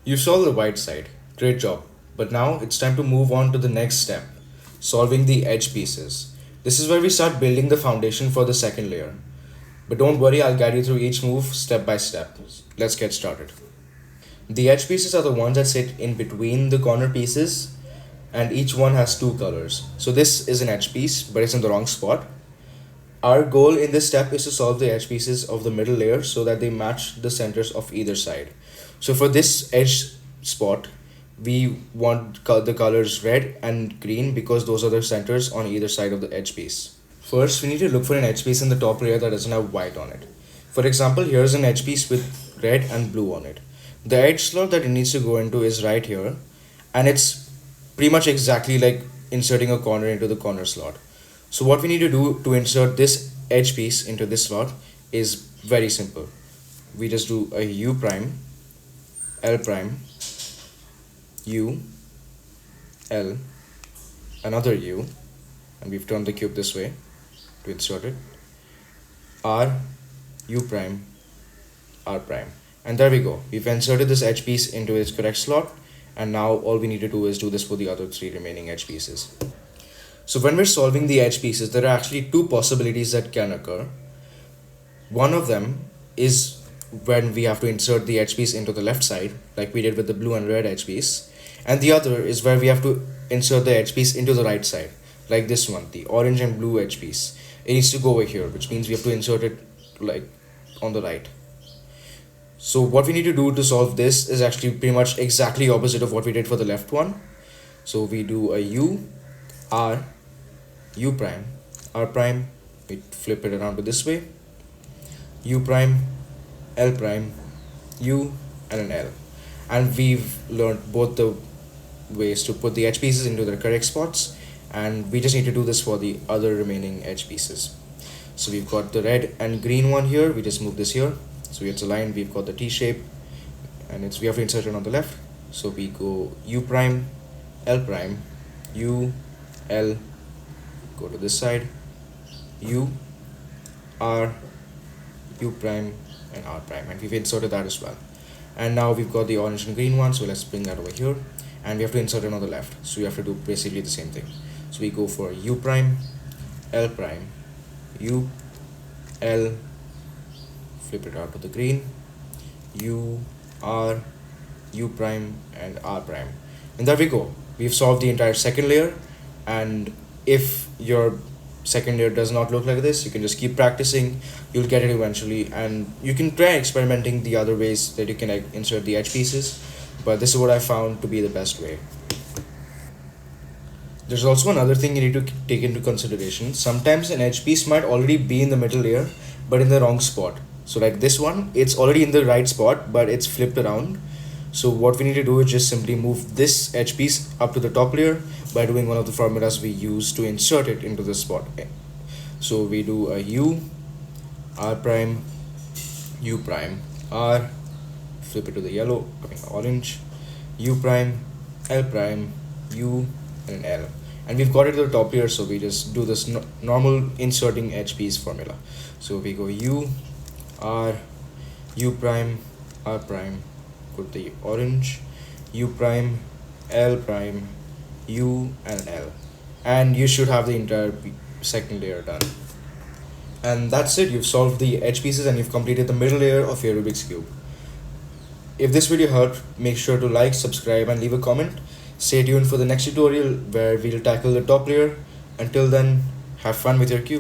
You solved the white side. Great job. But now it's time to move on to the next step, solving the edge pieces. This is where we start building the foundation for the second layer. But don't worry, I'll guide you through each move step by step. Let's get started. The edge pieces are the ones that sit in between the corner pieces, and each one has two colors. So this is an edge piece, but it's in the wrong spot. Our goal in this step is to solve the edge pieces of the middle layer so that they match the centers of either side. So for this edge spot, we want the colors red and green because those are the centers on either side of the edge piece. First, we need to look for an edge piece in the top layer that doesn't have white on it. For example, here's an edge piece with red and blue on it. The edge slot that it needs to go into is right here, and it's pretty much exactly like inserting a corner into the corner slot. So what we need to do to insert this edge piece into this slot is very simple. We just do a U prime, L prime, U, L, another U, and we've turned the cube this way to insert it, R, U prime, R prime. And there we go. We've inserted this edge piece into its correct slot, and now all we need to do is do this for the other three remaining edge pieces. So when we're solving the edge pieces, there are actually two possibilities that can occur. One of them is when we have to insert the edge piece into the left side, like we did with the blue and red edge piece. And the other is where we have to insert the edge piece into the right side, like this one, the orange and blue edge piece. It needs to go over here, which means we have to insert it like on the right. So what we need to do to solve this is actually pretty much exactly opposite of what we did for the left one. So we do a U, R, U prime, R prime, we flip it around to this way, U prime, L prime, U, and an L. And we've learned both the ways to put the edge pieces into their correct spots, and we just need to do this for the other remaining edge pieces. So we've got the red and green one here, we just move this here. So it's aligned, we've got the T shape, and we have to insert it on the left. So we go U prime, L prime, U, L, go to this side, U, R, U prime, and R prime, and we've inserted that as well. And now we've got the orange and green one, so let's bring that over here, and we have to insert it on the left. So we have to do basically the same thing. So we go for U prime, L prime, U, L, flip it out to the green, U, R, U prime, and R prime. And there we go. We've solved the entire second layer, and if your second layer does not look like this, you can just keep practicing, you'll get it eventually, and you can try experimenting the other ways that you can insert the edge pieces, but this is what I found to be the best way. There's also another thing you need to take into consideration. Sometimes an edge piece might already be in the middle layer, but in the wrong spot. So like this one, it's already in the right spot, but it's flipped around. So what we need to do is just simply move this edge piece up to the top layer by doing one of the formulas we use to insert it into the spot. So we do a U, R prime, U prime, R, flip it to the yellow, orange, U prime, L prime, U, and an L. And we've got it to the top layer, so we just do this normal inserting edge piece formula. So we go U, R, U prime, R prime, put the orange, U prime, L prime, U, and an L. And you should have the entire second layer done. And that's it, you've solved the edge pieces and you've completed the middle layer of your Rubik's Cube. If this video helped, make sure to like, subscribe, and leave a comment. Stay tuned for the next tutorial where we'll tackle the top layer. Until then, have fun with your cube.